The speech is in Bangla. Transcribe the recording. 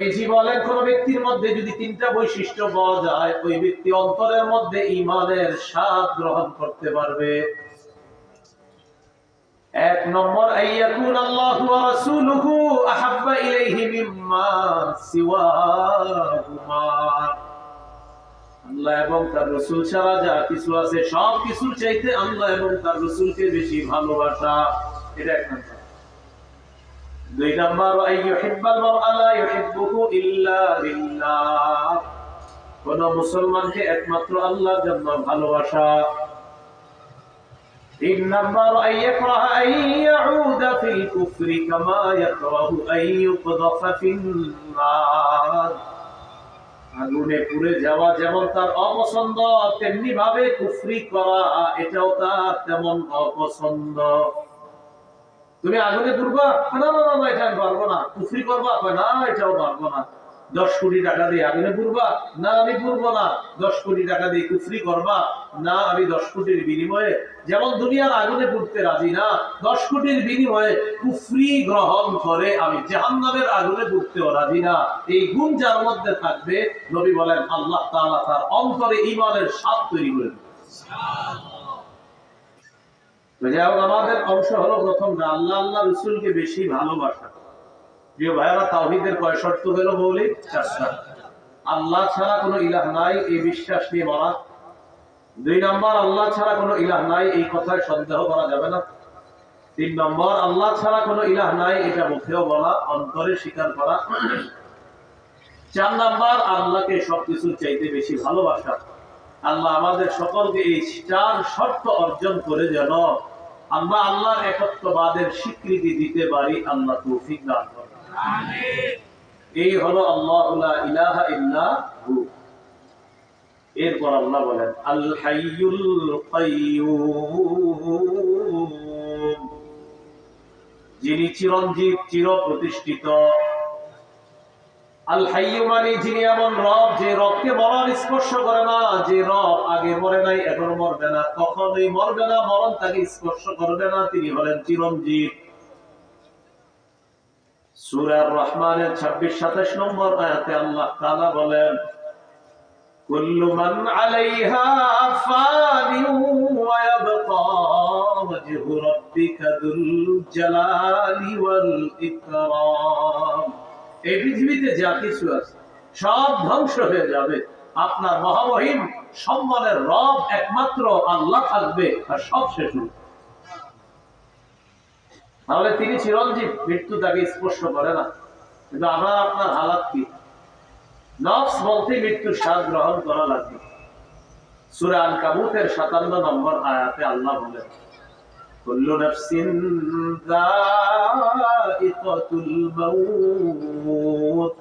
বেশি বলেন, কোন ব্যক্তির মধ্যে যদি তিনটা বৈশিষ্ট্য পাওয়া যায়, ওই ব্যক্তি অন্তরের মধ্যে ঈমানের স্বাদ গ্রহণ করতে পারবে। এক নম্বর, আইয়াকুন আল্লাহু ওয়া রাসূলুহু আহাব্বা ইলাইহি মিম্মা সিওয়াহুমা। আল্লাহ এবং তার রাসূল ছাড়া যা কিছু আছে সব কিছুর চাইতে আল্লাহ এবং তার রাসূলকে বেশি ভালোবাসা। এটা এক নম্বর। দুই নম্বর, আইয়ুহিব্বাল মারআ লা ইউহিব্বুহু ইল্লা বিল্লাহ। কোন মুসলমানকে একমাত্র আল্লাহর জন্য ভালোবাসা। তিন নম্বর, আইয়াকরাহা আইয়াউদা ফিল কুফরি কামা ইয়াকরাহু আইয়ুকযাফা ফিন নার। আগুনে পুড়ে যাওয়া যেমন তার অপছন্দ, তেমনি ভাবে কুফরি করা এটাও তার তেমন অপছন্দ। তুমি আগুনে পুড়বা, না না না এটা আমি পারবো না। কুফরি করবা, না এটাও পারবো না। 10 কোটি টাকা দিয়ে আগুনে পুড়বা, না আমি পুড়বো না। 10 কোটি টাকা দিয়ে কুফরি করবা, না আমি 10 কোটির বিনিময়ে, যেমন দুনিয়ার আগুনে পুড়তে রাজি না, 10 কোটির বিনিময়ে কুফরি গ্রহণ করে আমি জাহান্নামের আগুনে পুড়তেও রাজি না। এই গুণ যার মধ্যে থাকবে, নবী বলেন আল্লাহ তাআলা তার অন্তরে ঈমানের স্বাদ তৈরি করে দেবেন। আমাদের অংশ হলো প্রথম, আল্লাহ আল্লাহ রাসূলকে বেশি ভালোবাসা। প্রিয় ভাইরা, তাওহীদের কয় শর্ত হলো মৌলিক? 4টা। আল্লাহ ছাড়া কোনো ইলাহ নাই এই বিশ্বাস নিয়ে বলা। 2 নম্বর, আল্লাহ ছাড়া কোনো ইলাহ নাই এই কথায় সন্দেহ করা যাবে না। 3 নম্বর, আল্লাহ ছাড়া কোনো ইলাহ নাই এটা মুখেও বলা, অন্তরে স্বীকার করা। 4 নম্বর, আল্লাহকে সবকিছুর চাইতে বেশি ভালোবাসা। আল্লাহ আমাদের সকলকে এই 4 শর্ত অর্জন করে যেন আমরা আল্লাহর একত্ববাদের স্বীকৃতি দিতে পারি, আল্লাহ তৌফিক দান করুন। আমিন। এই হলো আল্লাহু লা ইলাহা ইল্লা হু। এরপর আল্লাহ বলেন আল হাইয়ুল কাইয়্যুম, যিনি চিরঞ্জীব, চির প্রতিষ্ঠিত। আল হাইয়্যু মানে যিনি এমন রব, যে রবকে মরণ স্পর্শ করে না, যে রব আগে মরে নাই, এখন মরবে না, কখনোই মরবে না, মরণ তাকে স্পর্শ করবে না, তিনি হলেন চিরঞ্জীব। সূরা আর-রহমানের 26-27 নম্বর আয়াতে আল্লাহ তাআলা বলেন কুল্লু মান আলাইহা ফানিন ওয়া ইয়াবকা ওয়াজহু রাব্বিকা যুল জালালি ওয়াল ইকরাম। এই পৃথিবীতে যা কিছু আছে সব ধ্বংস হয়ে যাবে, আপনার মহামহিম সম্মানের রব একমাত্র আল্লাহ থাকবে, আর সব শেষ হবে। তাহলে তিনি চিরঞ্জীব, মৃত্যু তাকে স্পর্শ করে না। কিন্তু আমার আপনার হালাত কি? নফস বলতে মৃত্যুর স্বাদ গ্রহণ করা লাগবে। সূরা আনকাবুতের 57 নম্বর আয়াতে আল্লাহ বলেন কুল্লু নাফসিন যায়িকাতুল মাউত,